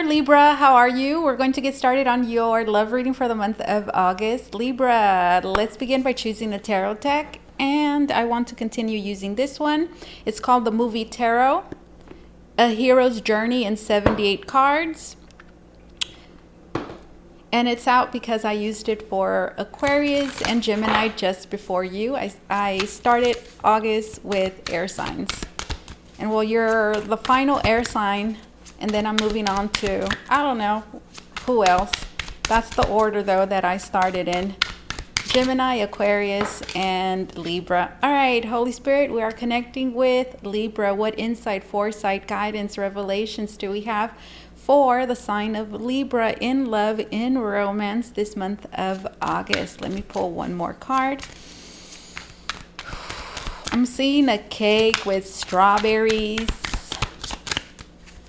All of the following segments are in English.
Libra, how are you? We're going to get started on your love reading for the month of August. Libra, let's begin by choosing a tarot deck, and I want to continue using this one. It's called the Movie Tarot, A Hero's Journey in 78 Cards. And it's out because I used it for Aquarius and Gemini just before you. I started August with air signs. And well, you're the final air sign, and then I'm moving on to, I don't know, who else. That's the order, though, that I started in. Gemini, Aquarius, and Libra. All right, Holy Spirit, we are connecting with Libra. What insight, foresight, guidance, revelations do we have for the sign of Libra in love, in romance this month of August? Let me pull one more card. I'm seeing a cake with strawberries.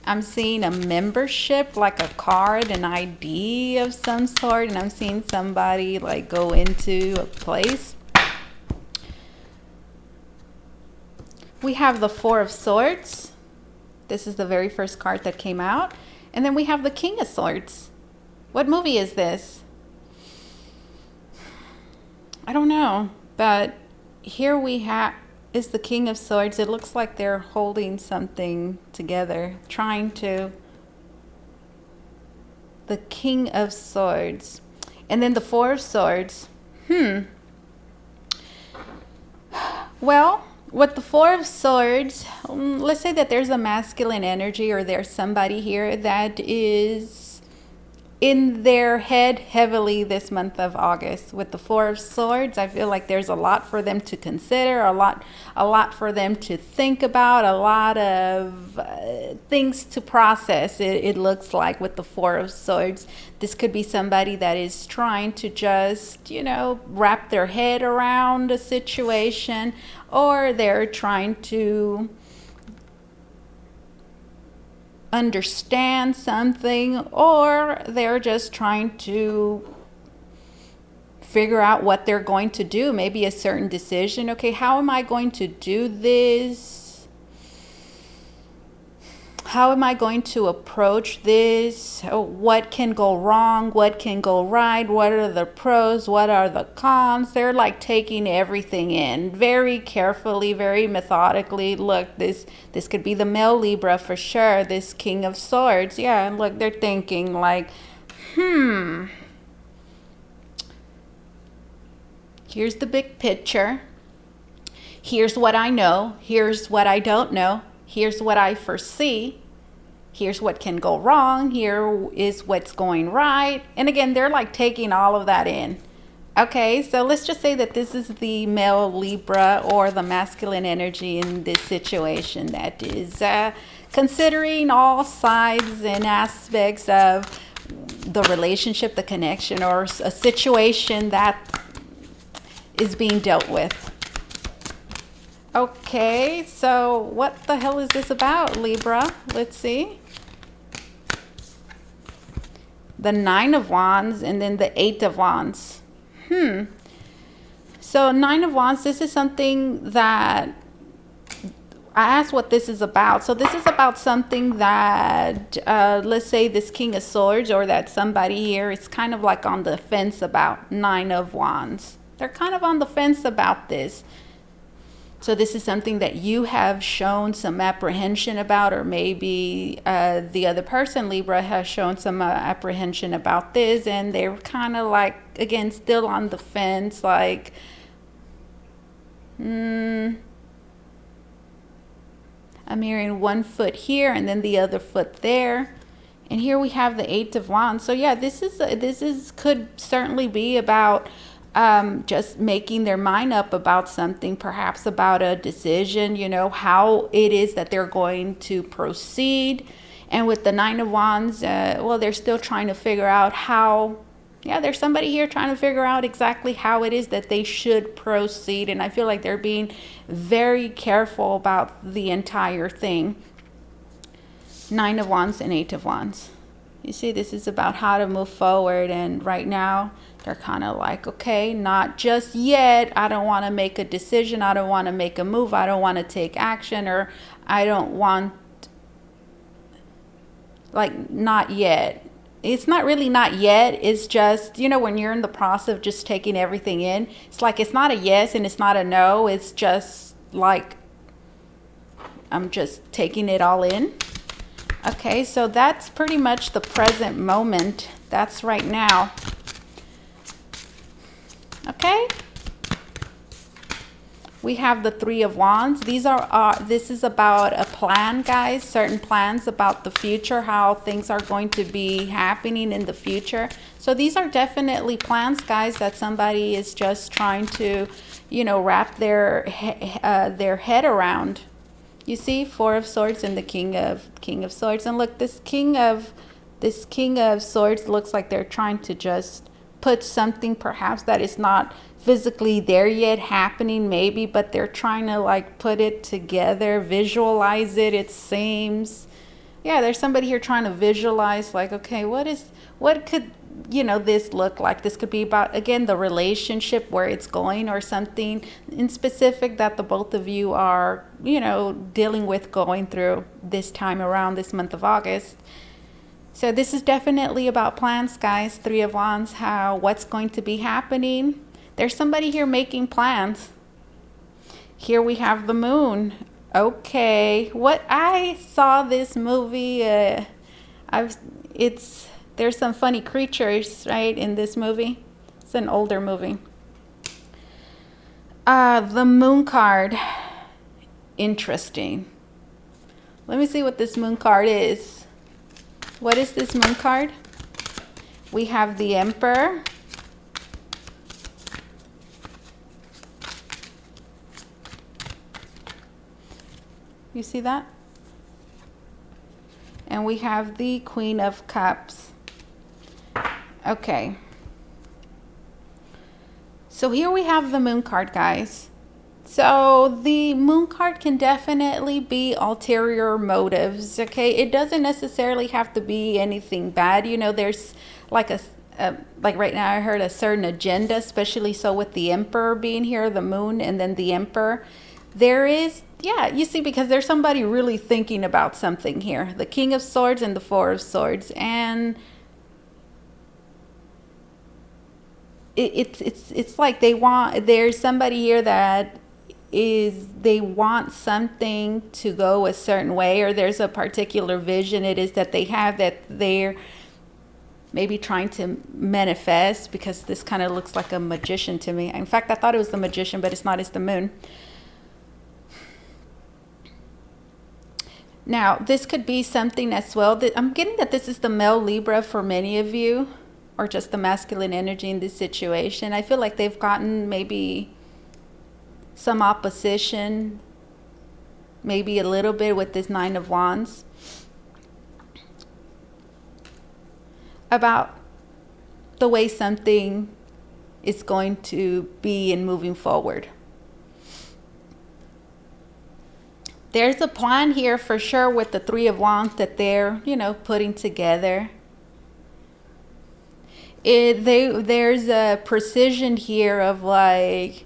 I'm seeing a membership, like a card, an ID of some sort, and I'm seeing somebody like go into a place. We have the Four of Swords. This is the very first card that came out. And then we have the King of Swords. What movie is this? I don't know, but here we have is the King of Swords. It looks like they're holding something together, trying to. The King of Swords. And then the Four of Swords. Well, with the Four of Swords, let's say that there's a masculine energy, or there's somebody here that is in their head heavily this month of August. With the Four of Swords, I feel like there's a lot for them to consider, a lot for them to think about, a lot of things to process. It looks like with the Four of Swords, this could be somebody that is trying to just, wrap their head around a situation, or they're trying to understand something, or they're just trying to figure out what they're going to do, maybe a certain decision. Okay, how am I going to do this? How am I going to approach this? What can go wrong? What can go right? What are the pros? What are the cons? They're like taking everything in very carefully, very methodically. Look, this could be the male Libra for sure. This King of Swords. Yeah, and look, they're thinking like, here's the big picture. Here's what I know. Here's what I don't know. Here's what I foresee. Here's what can go wrong. Here is what's going right. And again, they're like taking all of that in. Okay, so let's just say that this is the male Libra, or the masculine energy in this situation, that is considering all sides and aspects of the relationship, the connection, or a situation that is being dealt with. Okay, so what the hell is this about, Libra? Let's see. The Nine of Wands, and then the Eight of Wands. So Nine of Wands, this is something that I asked what this is about. So this is about something that, let's say this King of Swords, or that somebody here is kind of like on the fence about. Nine of Wands. They're kind of on the fence about this. So this is something that you have shown some apprehension about, or maybe the other person, Libra, has shown some apprehension about this, and they're kind of like, again, still on the fence, like, I'm hearing one foot here and then the other foot there. And here we have the Eight of Wands. So yeah, this could certainly be about just making their mind up about something, perhaps about a decision, how it is that they're going to proceed. And with the Nine of Wands, well, they're still trying to figure out how, there's somebody here trying to figure out exactly how it is that they should proceed. And I feel like they're being very careful about the entire thing. Nine of Wands and Eight of Wands. You see, this is about how to move forward, and right now they're kind of like, okay, not just yet. I don't want to make a decision. I don't want to make a move. I don't want to take action, or I don't want like not yet. It's not really not yet. It's just, when you're in the process of just taking everything in, it's like it's not a yes and it's not a no. It's just like I'm just taking it all in. Okay, so that's pretty much the present moment. That's right now. Okay. We have the Three of Wands. This is about a plan, guys, certain plans about the future, how things are going to be happening in the future. So these are definitely plans, guys, that somebody is just trying to, wrap their head around. You see, Four of Swords and the King of Swords. And look, this King of Swords looks like they're trying to just put something perhaps that is not physically there yet happening, maybe, but they're trying to like put it together, visualize it. It seems, yeah, there's somebody here trying to visualize, like, okay, what could this look like? This could be about, again, the relationship, where it's going, or something in specific that the both of you are dealing with, going through this time around, this month of August. So this is definitely about plans, guys. Three of Wands, what's going to be happening. There's somebody here making plans. Here we have the Moon. Okay, what I saw this movie. There's some funny creatures, right, in this movie. It's an older movie. The Moon card. Interesting. Let me see what this Moon card is. What is this Moon card? We have the Emperor. You see that? And we have the Queen of Cups. Okay. So here we have the Moon card, guys. So the Moon card can definitely be ulterior motives, okay? It doesn't necessarily have to be anything bad. There's like like right now I heard a certain agenda, especially so with the Emperor being here, the Moon, and then the Emperor. There is, yeah, you see, because there's somebody really thinking about something here. The King of Swords and the Four of Swords. And it's like there's somebody here that they want something to go a certain way, or there's a particular vision it is that they have that they're maybe trying to manifest, because this kind of looks like a magician to me. In fact, I thought it was the Magician, but it's not, it's the Moon. Now, this could be something as well that I'm getting that this is the male Libra for many of you, or just the masculine energy in this situation. I feel like they've gotten maybe some opposition, maybe a little bit with this Nine of Wands, about the way something is going to be in moving forward. There's a plan here for sure with the Three of Wands that they're, putting together. There's a precision here of like,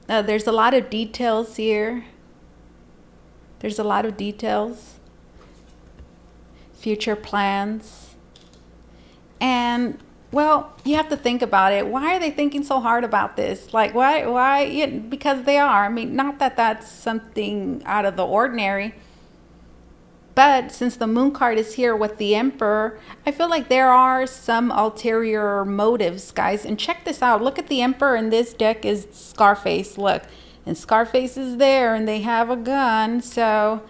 there's a lot of details here. There's a lot of details. Future plans. And well, you have to think about it. Why are they thinking so hard about this? Like, why? Yeah, because they are. I mean, not that that's something out of the ordinary. But since the Moon card is here with the Emperor, I feel like there are some ulterior motives, guys. And check this out. Look at the Emperor in this deck is Scarface. Look. And Scarface is there and they have a gun. So,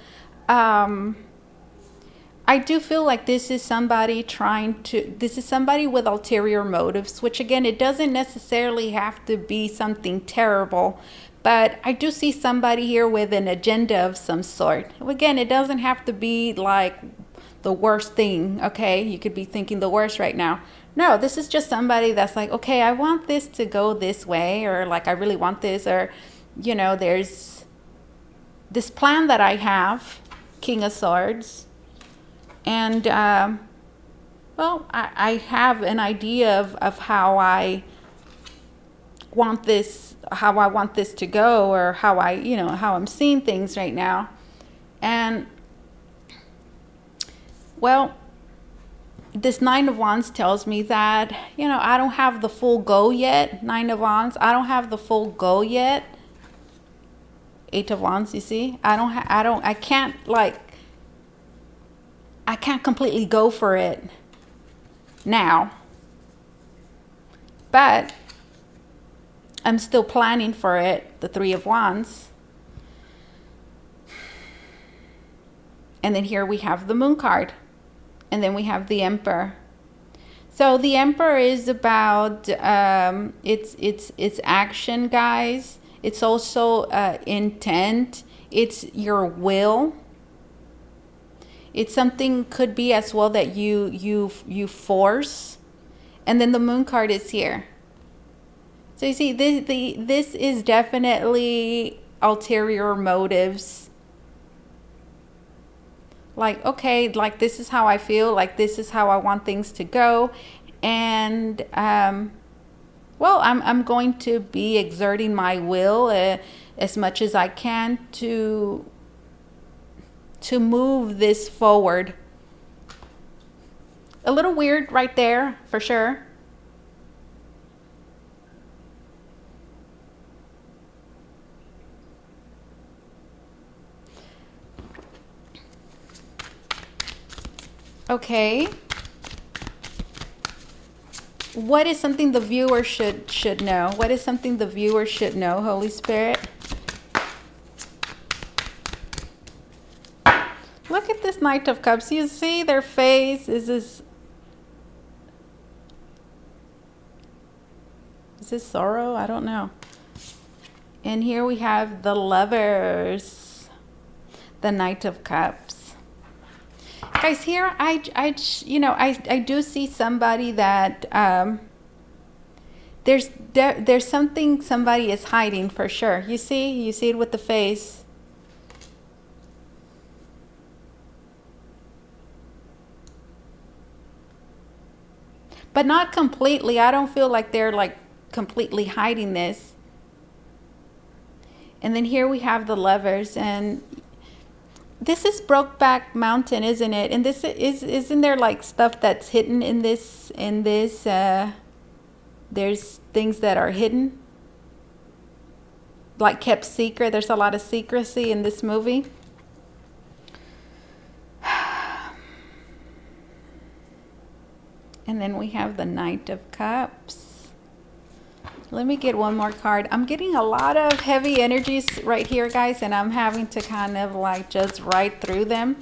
I do feel like this is somebody this is somebody with ulterior motives, which again, it doesn't necessarily have to be something terrible, but I do see somebody here with an agenda of some sort. Again, it doesn't have to be like the worst thing, okay? You could be thinking the worst right now. No, this is just somebody that's like, okay, I want this to go this way, or like, I really want this, or, there's this plan that I have, King of Swords. And, well, I have an idea of how I want this to go, or how how I'm seeing things right now. And well, this Nine of Wands tells me that, you know, I don't have the full go yet. Nine of Wands, I don't have the full go yet. Eight of Wands, you see, I can't completely go for it now, but I'm still planning for it. The Three of Wands. And then here we have the Moon card. And then we have the Emperor. So the Emperor is about it's action, guys. It's also intent. It's your will. It's something, could be as well, that you force. And then the Moon card is here. So you see, this is definitely ulterior motives. Like, okay, like this is how I feel, like this is how I want things to go. And well, I'm going to be exerting my will as much as I can to move this forward. A little weird right there, for sure. Okay. What is something the viewer should know? What is something the viewer should know, Holy Spirit? Look at this Knight of Cups. You see their face. Is this sorrow? I don't know. And here we have the Lovers, the Knight of Cups. Guys, here I do see somebody that there's something somebody is hiding, for sure. You see it with the face. But not completely. I don't feel like they're like completely hiding this. And then here we have the Lovers, and this is Brokeback Mountain, isn't it? And this isn't there like stuff that's hidden in this there's things that are hidden, like kept secret. There's a lot of secrecy in this movie. And then we have the Knight of Cups. Let me get one more card. I'm getting a lot of heavy energies right here, guys, and I'm having to kind of like just ride through them.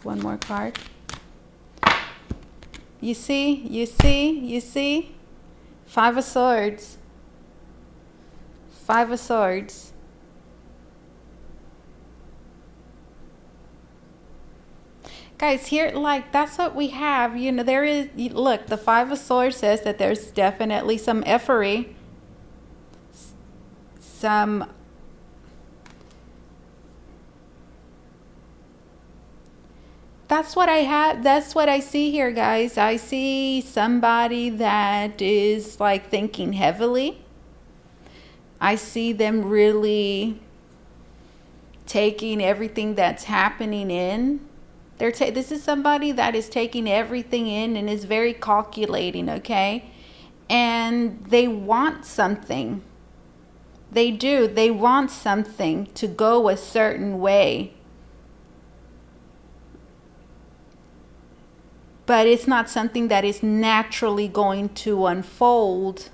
One more card. You see? Five of Swords. Five of Swords. Guys, here, like, that's what we have. You know, there is, look, the Five of Swords says that there's definitely some effery. That's what I have. That's what I see here, guys. I see somebody that is like thinking heavily. I see them really taking everything that's happening in. This is somebody that is taking everything in and is very calculating, okay? And they want something. They do. They want something to go a certain way. But it's not something that is naturally going to unfold.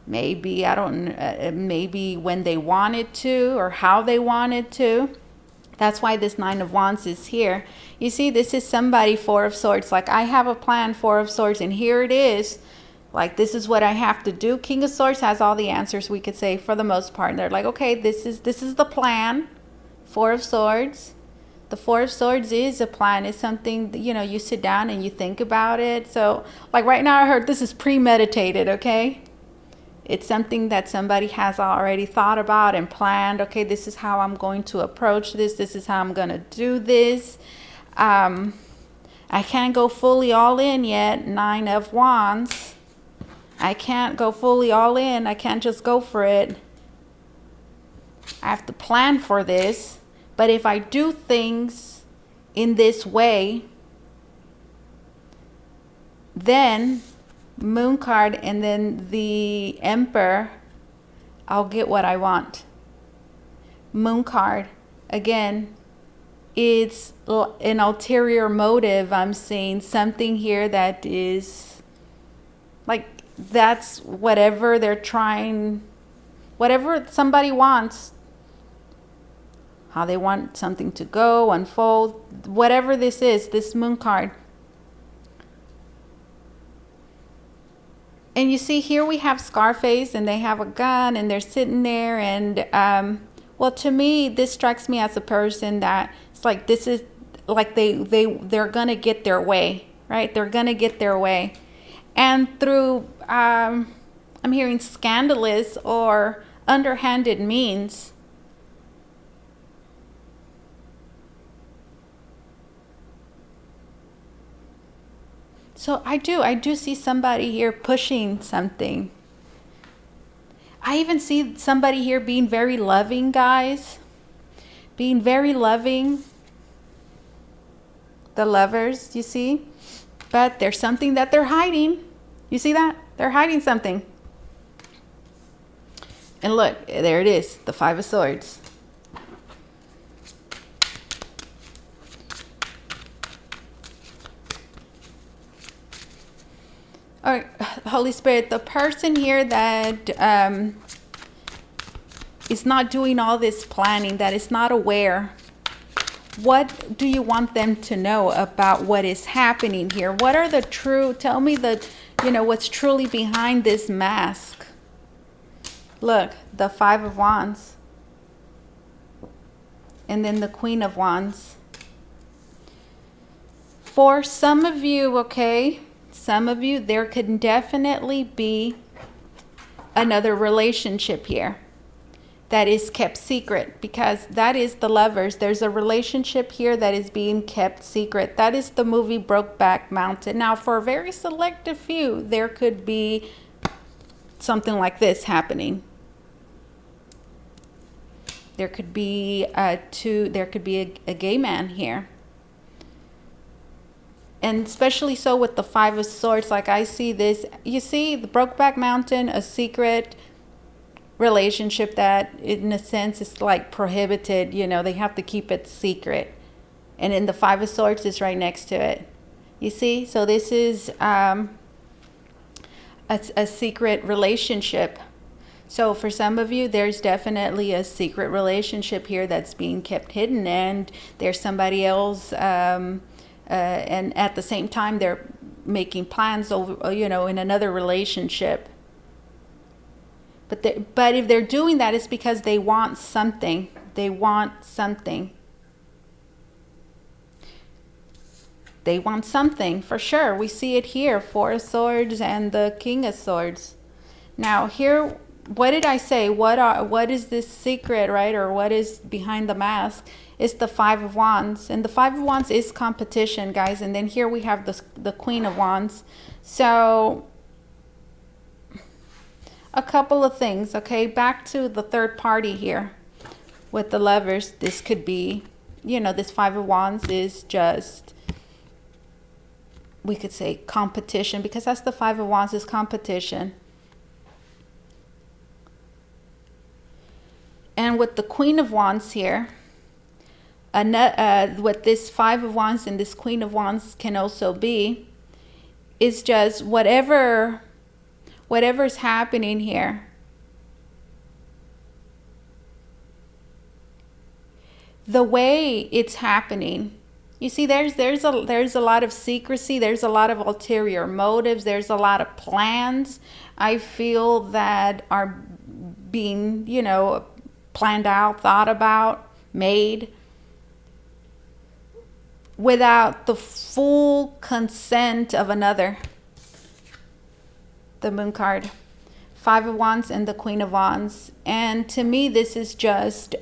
Maybe, I don't, maybe when they wanted to or how they wanted to. That's why this Nine of Wands is here. You see, this is somebody, Four of Swords. Like, I have a plan, Four of Swords, and here it is. Like, this is what I have to do. King of Swords has all the answers, we could say, for the most part. And they're like, okay, this is the plan. Four of Swords. The Four of Swords is a plan. It's something, you know, you sit down and you think about it. So, like right now I heard this is premeditated, okay? It's something that somebody has already thought about and planned. Okay, this is how I'm going to approach this. This is how I'm going to do this. I can't go fully all in yet. 9 of Wands. I can't go fully all in. I can't just go for it. I have to plan for this. But if I do things in this way, then Moon card and then the Emperor, I'll get what I want. Moon card, again, it's an ulterior motive. I'm seeing something here that is like, that's whatever they're trying, whatever somebody wants, how they want something to go, unfold, whatever this is, this Moon card. And you see here we have Scarface and they have a gun and they're sitting there and well, to me, this strikes me as a person that it's like, this is like they're gonna get their way, right? They're gonna get their way. And through I'm hearing scandalous or underhanded means, so I do see somebody here pushing something. I even see somebody here being very loving, guys. Being very loving. The Lovers, you see? But there's something that they're hiding. You see that? They're hiding something. And look, there it is, the 5 of Swords. All right, Holy Spirit, the person here that is not doing all this planning, that is not aware, what do you want them to know about what is happening here? What are the true, tell me the, what's truly behind this mask? Look, the 5 of Wands. And then the Queen of Wands. For some of you, okay, some of you, there could definitely be another relationship here that is kept secret, because that is the Lovers. There's a relationship here that is being kept secret. That is the movie Brokeback Mountain. Now, for a very selective few, there could be something like this happening. There could be a gay man here. And especially so with the 5 of Swords, like I see this, you see the Brokeback Mountain, a secret relationship that in a sense is like prohibited, they have to keep it secret. And then the 5 of Swords is right next to it. You see? So this is a secret relationship. So for some of you, there's definitely a secret relationship here that's being kept hidden, and there's somebody else and at the same time they're making plans over, in another relationship. But if they're doing that, it's because they want something. They want something. They want something for sure. We see it here, 4 of Swords and the King of Swords. Now here, what did I say? What is this secret, right? Or what is behind the mask? It's the 5 of Wands. And the 5 of Wands is competition, guys. And then here we have the Queen of Wands. So a couple of things, okay? Back to the third party here with the Lovers. This could be, this 5 of Wands is just, we could say competition, because that's the 5 of Wands, is competition. And with the Queen of Wands here, what this 5 of Wands and this Queen of Wands can also be is just whatever's happening here. The way it's happening. You see, there's a lot of secrecy, there's a lot of ulterior motives, there's a lot of plans, I feel, that are being, planned out, thought about, made without the full consent of another. The Moon card, 5 of Wands and the Queen of Wands. And to me, this is just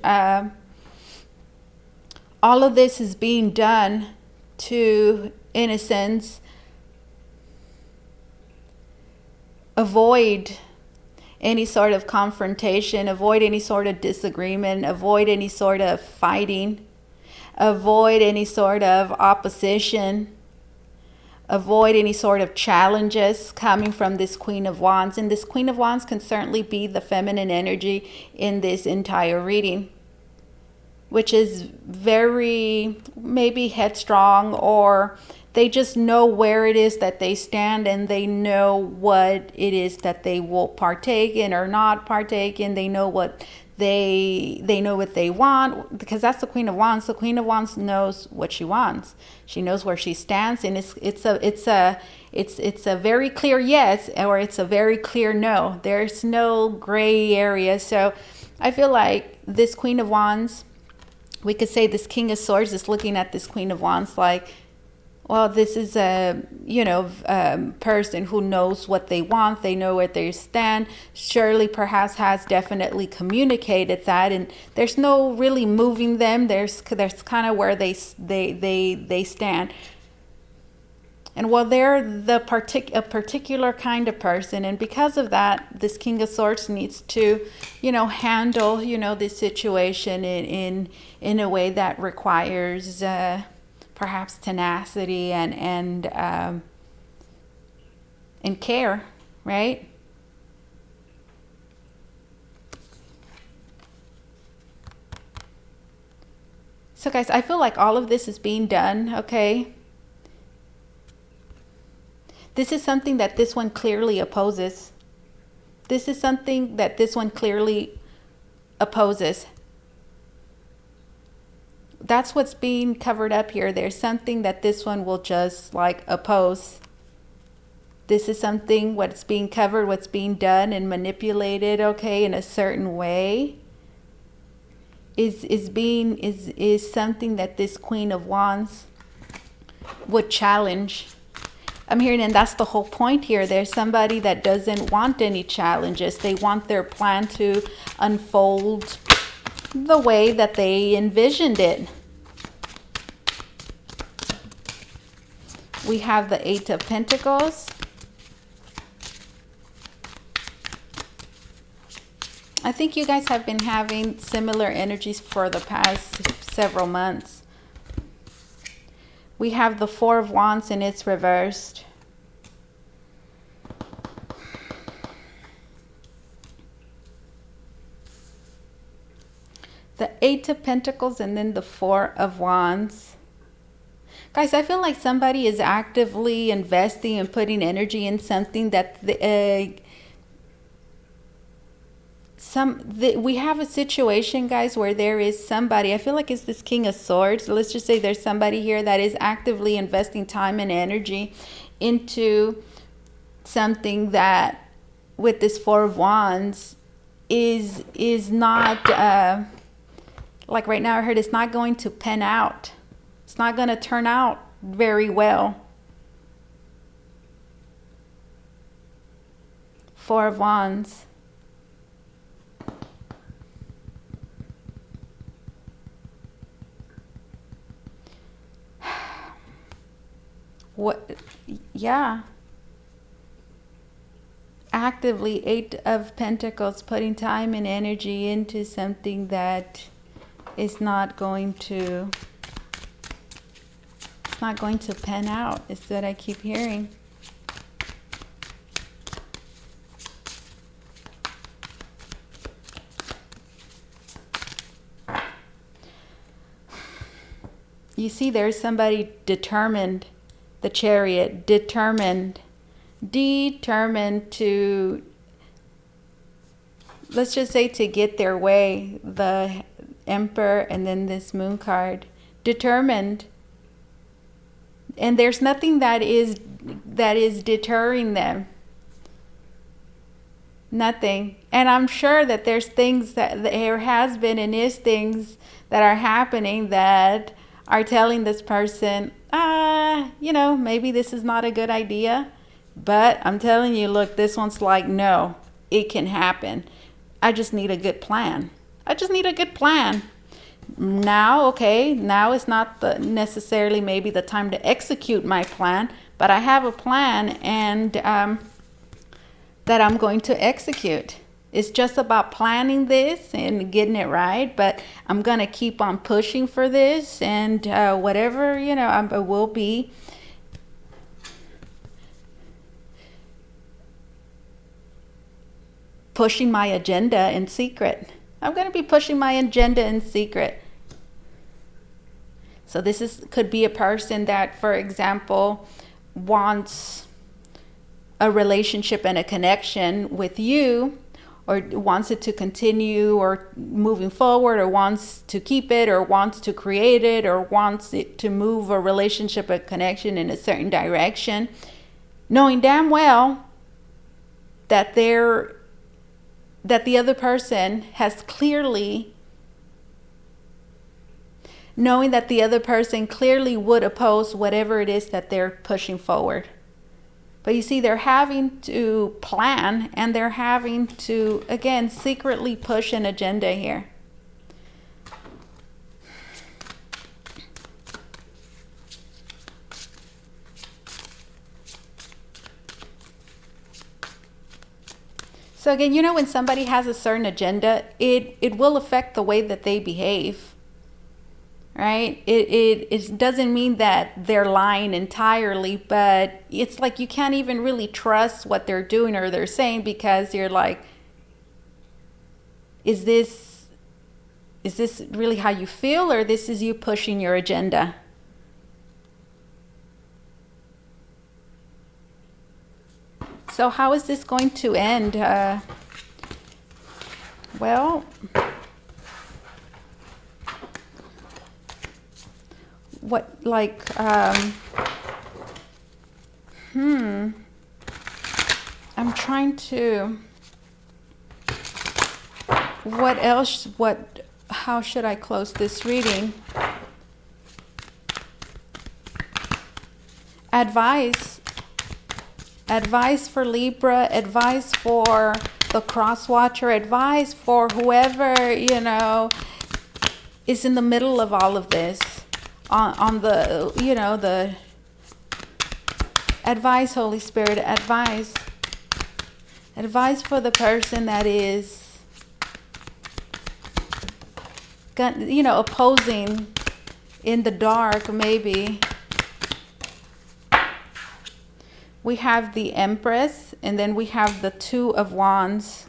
all of this is being done to, in a sense, avoid any sort of confrontation, avoid any sort of disagreement, avoid any sort of fighting, avoid any sort of opposition, avoid any sort of challenges coming from this Queen of Wands. And this Queen of Wands can certainly be the feminine energy in this entire reading, which is very maybe headstrong, or they just know where it is that they stand, and they know what it is that they will partake in or not partake in. They know what they know what they want, because that's the Queen of Wands. The Queen of Wands knows what she wants. She knows where she stands, and it's a very clear yes, or it's a very clear no. There's no gray area. So I feel like this Queen of Wands, we could say this King of Swords is looking at this Queen of Wands like, well, this is a, person who knows what they want. They know where they stand. Surely perhaps has definitely communicated that, and there's no really moving them. There's kind of where they stand. And while they're a particular kind of person, and because of that, this King of Swords needs to, handle, this situation in a way that requires perhaps tenacity and care, right? So guys, I feel like all of this is being done, okay? This is something that this one clearly opposes. This is something that this one clearly opposes. That's what's being covered up here. There's something that this one will just like oppose. This is something, what's being covered, what's being done and manipulated, okay, in a certain way, is something that this Queen of Wands would challenge. I'm hearing, and that's the whole point here. There's somebody that doesn't want any challenges. They want their plan to unfold the way that they envisioned it. We have the Eight of Pentacles. I think you guys have been having similar energies for the past several months. We have the Four of Wands, and it's reversed. The Eight of Pentacles, and then the Four of Wands. Guys, I feel like somebody is actively investing and putting energy in something that we have a situation, guys, where there is somebody, I feel like it's this King of Swords. Let's just say there's somebody here that is actively investing time and energy into something that, with this Four of Wands, is not like right now I heard it's not going to pan out. It's not going to turn out very well. Four of Wands. What? Yeah. Actively, Eight of Pentacles, putting time and energy into something that is not going to pan out, is what I keep hearing. You see, there's somebody determined, the Chariot, determined to, let's just say, to get their way, the Emperor, and then this Moon card, determined. And there's nothing that is deterring them. Nothing. And I'm sure that there's things that there has been and is things that are happening that are telling this person, maybe this is not a good idea. But I'm telling you, look, this one's like, no, it can happen. I just need a good plan. now, okay, now is not necessarily maybe the time to execute my plan, but I have a plan, and that I'm going to execute. It's just about planning this and getting it right, but I'm going to keep on pushing for this, and whatever, I will be pushing my agenda in secret. I'm going to be pushing my agenda in secret. So this could be a person that, for example, wants a relationship and a connection with you, or wants it to continue, or moving forward, or wants to keep it, or wants to create it, or wants it to move a relationship, a connection in a certain direction, knowing damn well that the other person has clearly, knowing that the other person clearly would oppose whatever it is that they're pushing forward. But you see, they're having to plan, and they're having to, again, secretly push an agenda here. So again, when somebody has a certain agenda, it will affect the way that they behave. Right? It doesn't mean that they're lying entirely, but it's like you can't even really trust what they're doing or they're saying, because you're like, is this really how you feel, or this is you pushing your agenda? So how is this going to end? Well, what, like, I'm trying to, what else, how should I close this reading? Advice for Libra, advice for the cross watcher, advice for whoever, is in the middle of all of this. On the, the advice, Holy Spirit, advice for the person that is, opposing in the dark, maybe. We have the Empress, and then we have the Two of Wands.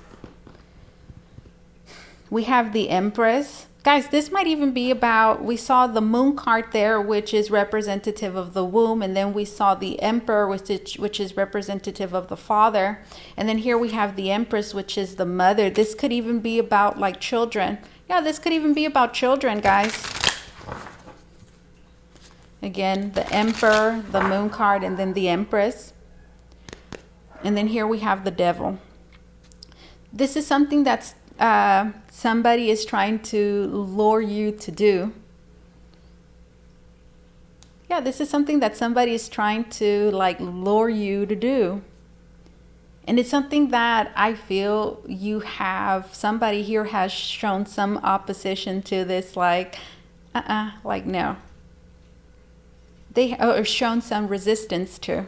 We have the Empress. Guys, this might even be about, we saw the Moon card there, which is representative of the womb. And then we saw the Emperor, which is representative of the father. And then here we have the Empress, which is the mother. This could even be about like children. Yeah, this could even be about children, guys. Again, the Emperor, the Moon card, and then the Empress. And then here we have the Devil. This is something that's somebody is trying to lure you to do. Yeah, this is something that somebody is trying to lure you to do. And it's something that I feel somebody here has shown some opposition to this, no. They are shown some resistance to.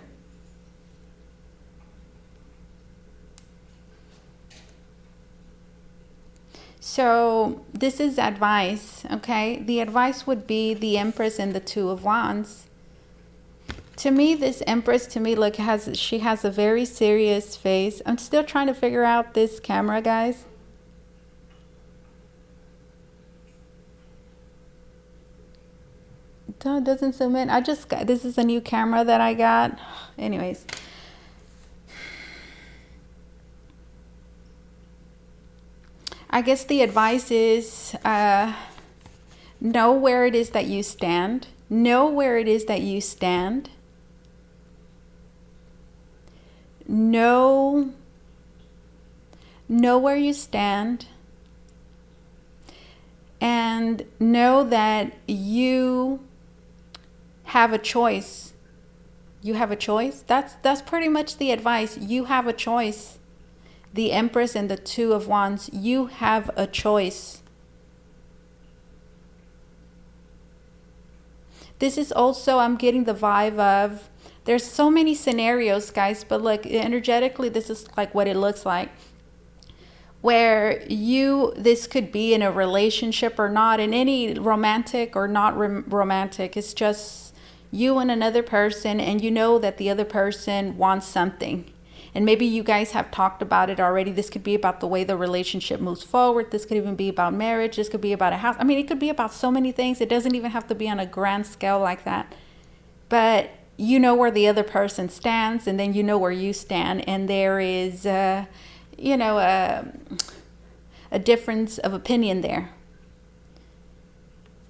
So this is advice, okay? The advice would be the Empress and the Two of Wands. To me, this Empress, look, she has a very serious face. I'm still trying to figure out this camera, guys. It doesn't zoom in. This is a new camera that I got. Anyways. I guess the advice is know where it is that you stand. Know where it is that you stand. Know where you stand. And know that you have a choice. You have a choice. That's pretty much the advice. You have a choice. The Empress and the Two of Wands, you have a choice. This is also, I'm getting the vibe of, there's so many scenarios, guys, but like energetically, this is like what it looks like. Where this could be in a relationship or not, in any romantic or not romantic. It's just you and another person, and you know that the other person wants something. And maybe you guys have talked about it already. This could be about the way the relationship moves forward. This could even be about marriage. This could be about a house. I mean, it could be about so many things. It doesn't even have to be on a grand scale like that. But you know where the other person stands, and then you know where you stand. And there is, a difference of opinion there.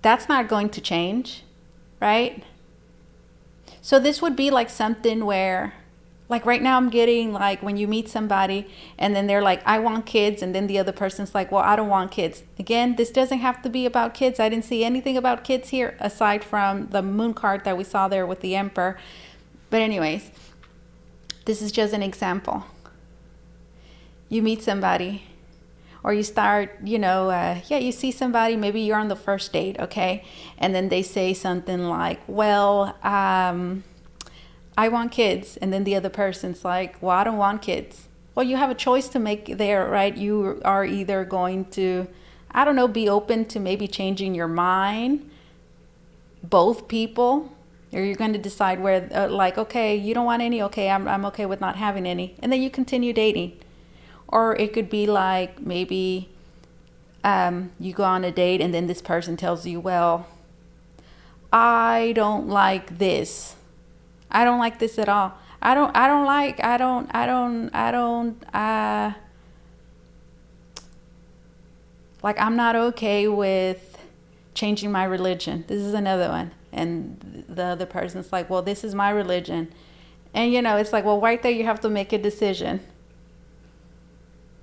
That's not going to change, right? So this would be like something where, like right now I'm getting like when you meet somebody and then they're like, I want kids. And then the other person's like, well, I don't want kids. Again, this doesn't have to be about kids. I didn't see anything about kids here aside from the moon card that we saw there with the Emperor. But anyways, this is just an example. You meet somebody, or you start, you see somebody, maybe you're on the first date, okay? And then they say something like, well, I want kids. And then the other person's like, well, I don't want kids. Well, you have a choice to make there, right? You are either going to, be open to maybe changing your mind, both people, or you're going to decide where, okay, you don't want any, okay, I'm okay with not having any. And then you continue dating. Or it could be like maybe you go on a date and then this person tells you, well, I don't like this. I don't like this at all. I'm not okay with changing my religion. This is another one. And the other person's like, well, this is my religion. And it's like, well, right there you have to make a decision.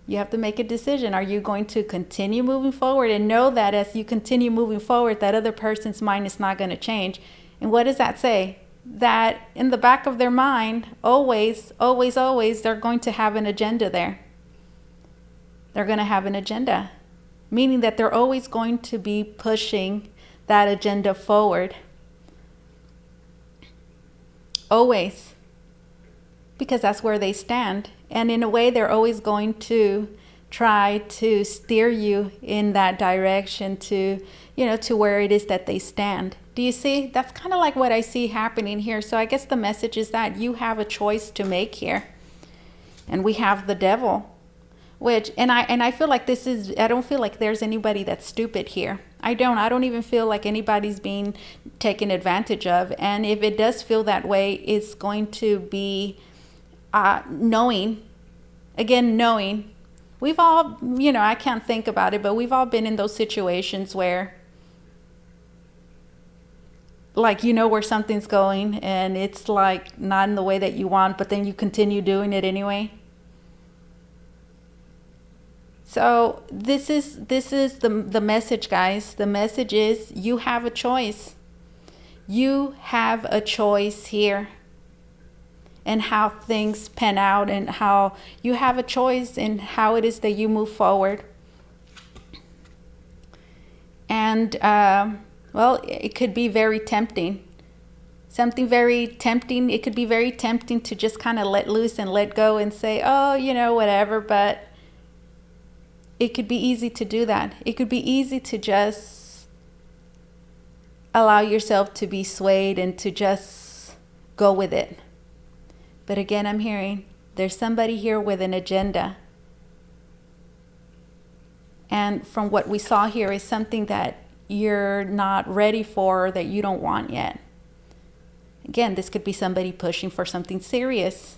You have to make a decision. Are you going to continue moving forward and know that as you continue moving forward, that other person's mind is not going to change? And what does that say? That in the back of their mind, always, always, always, they're going to have an agenda there. They're going to have an agenda, meaning that they're always going to be pushing that agenda forward. Always. Because that's where they stand. And in a way, they're always going to try to steer you in that direction to where it is that they stand. Do you see? That's kind of like what I see happening here. So I guess the message is that you have a choice to make here. And we have the devil, and I feel like I don't feel like there's anybody that's stupid here. I don't even feel like anybody's being taken advantage of. And if it does feel that way, it's going to be knowing. We've all, I can't think about it, but we've all been in those situations where, like, where something's going and it's like not in the way that you want, but then you continue doing it anyway. So this is the message, guys. The message is you have a choice. You have a choice here. And how things pan out, and how you have a choice in how it is that you move forward. And, it could be very tempting. Something very tempting. It could be very tempting to just kind of let loose and let go and say, oh, whatever. But it could be easy to do that. It could be easy to just allow yourself to be swayed and to just go with it. But again, I'm hearing there's somebody here with an agenda. And from what we saw here is something that you're not ready for, or that you don't want yet. Again, this could be somebody pushing for something serious,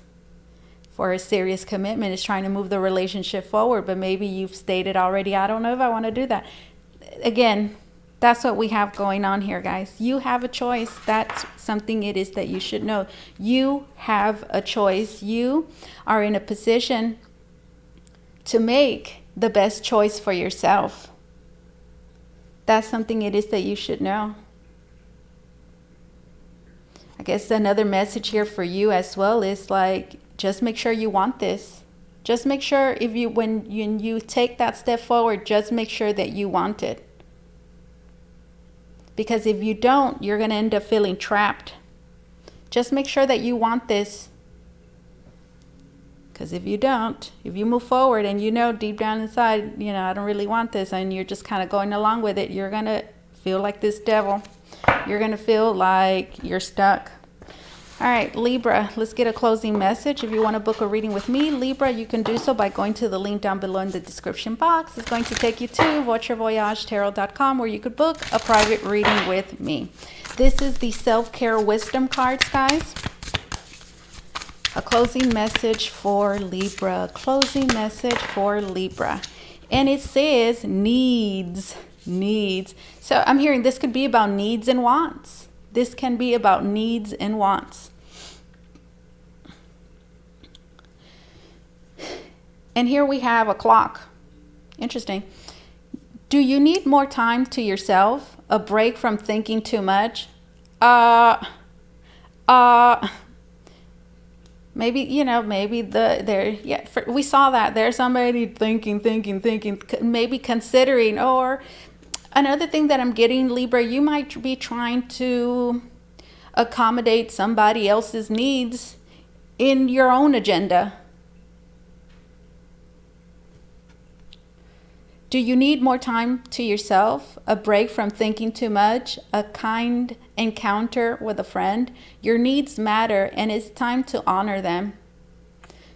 for a serious commitment, is trying to move the relationship forward. But maybe you've stated already, I don't know if I want to do that. Again, that's what we have going on here, guys. You have a choice. That's something it is that you should know. You have a choice. You are in a position to make the best choice for yourself. That's something it is that you should know. I guess another message here for you as well is like, just make sure you want this. Just make sure when you take that step forward, just make sure that you want it. Because if you don't, you're going to end up feeling trapped. Just make sure that you want this. Because if you don't, if you move forward and you know deep down inside, I don't really want this, and you're just kind of going along with it, you're going to feel like this devil. You're going to feel like you're stuck. All right, Libra, let's get a closing message. If you want to book a reading with me, Libra, you can do so by going to the link down below in the description box. It's going to take you to voicevoyagetarot.com, where you could book a private reading with me. This is the self-care wisdom cards, guys. A closing message for Libra. Closing message for Libra. And it says needs. So I'm hearing this could be about needs and wants. This can be about needs and wants. And here we have a clock. Interesting. Do you need more time to yourself? A break from thinking too much? Maybe, we saw that there's somebody thinking, maybe considering, or another thing that I'm getting, Libra, you might be trying to accommodate somebody else's needs in your own agenda. Do you need more time to yourself? A break from thinking too much? A kind encounter with a friend? Your needs matter, and it's time to honor them.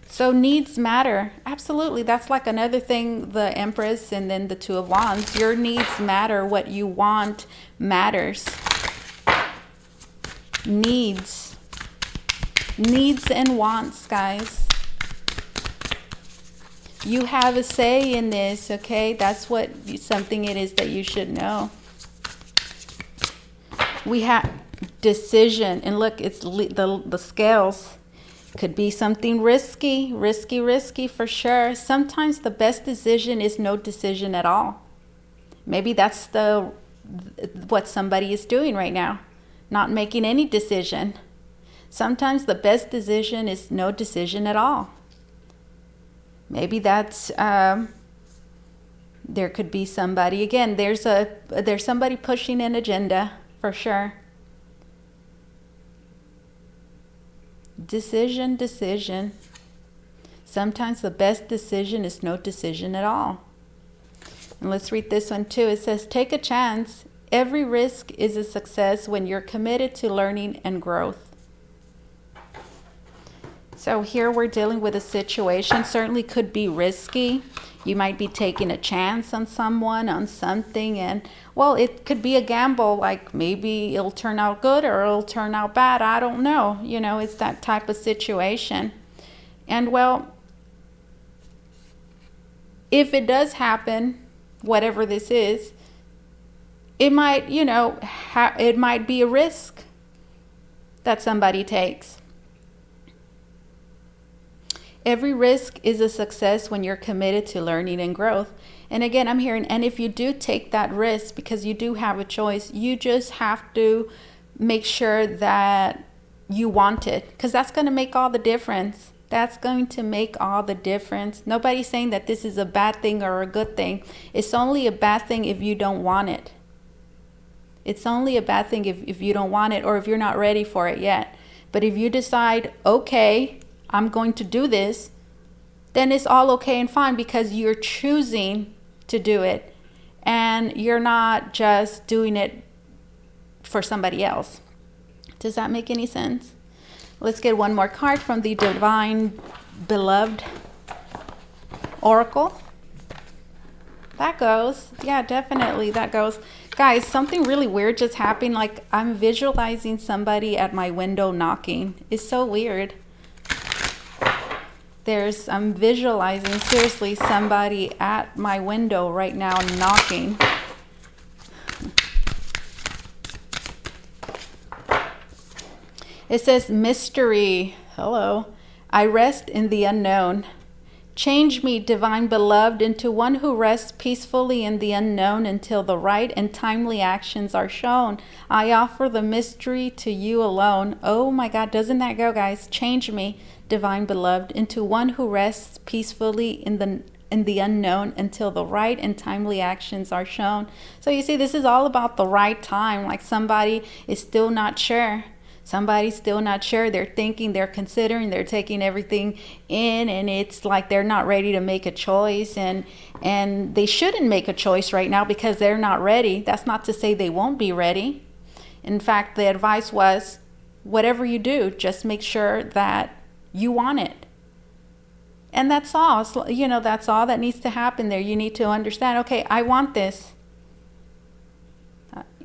So needs matter. Absolutely. That's like another thing, the Empress and then the Two of Wands. Your needs matter. What you want matters. Needs and wants, guys. You have a say in this, okay? That's something it is that you should know. We have decision, and look, it's the scales. Could be something risky for sure. Sometimes the best decision is no decision at all. Maybe that's what somebody is doing right now, not making any decision. Sometimes the best decision is no decision at all. Maybe that's there could be somebody, again, there's somebody pushing an agenda for sure. Decision. Sometimes the best decision is no decision at all. And let's read this one too. It says, take a chance. Every risk is a success when you're committed to learning and growth. So here we're dealing with a situation, certainly could be risky. You might be taking a chance on someone, on something, and well, it could be a gamble, like maybe it'll turn out good or it'll turn out bad. I don't know. It's that type of situation. And well, if it does happen, whatever this is, it might, it might be a risk that somebody takes. Every risk is a success when you're committed to learning and growth. And again, I'm hearing, and if you do take that risk, because you do have a choice, you just have to make sure that you want it, because that's going to make all the difference. That's going to make all the difference. Nobody's saying that this is a bad thing or a good thing. It's only a bad thing if you don't want it. It's only a bad thing if you don't want it, or if you're not ready for it yet. But if you decide, okay, I'm going to do this, then it's all okay and fine, because you're choosing to do it and you're not just doing it for somebody else. Does that make any sense? Let's get one more card from the Divine Beloved Oracle. That goes. Yeah, definitely that goes. Guys, something really weird just happened. Like, I'm visualizing somebody at my window knocking. It's so weird. I'm visualizing, seriously, somebody at my window right now knocking. It says mystery. Hello. I rest in the unknown. Change me, divine beloved, into one who rests peacefully in the unknown until the right and timely actions are shown. I offer the mystery to you alone. Oh my God, doesn't that go, guys? Change me, divine beloved, into one who rests peacefully in in the unknown until the right and timely actions are shown. So you see, this is all about the right time. Like somebody is still not sure. Somebody's still not sure. They're thinking, they're considering, they're taking everything in, and it's like they're not ready to make a choice, and they shouldn't make a choice right now because they're not ready. That's not to say they won't be ready. In fact, the advice was, whatever you do, just make sure that you want it. And that's all. So, you know, that's all that needs to happen there. You need to understand, okay, I want this.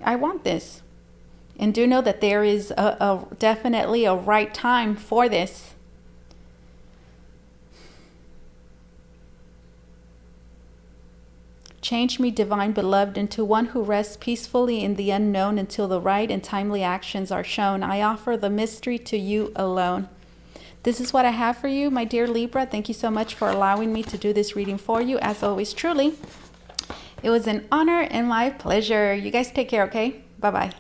I want this. And do know that there is definitely a right time for this. Change me, divine beloved, into one who rests peacefully in the unknown until the right and timely actions are shown. I offer the mystery to you alone. This is what I have for you, my dear Libra. Thank you so much for allowing me to do this reading for you. As always, truly, it was an honor and my pleasure. You guys take care, okay? Bye-bye.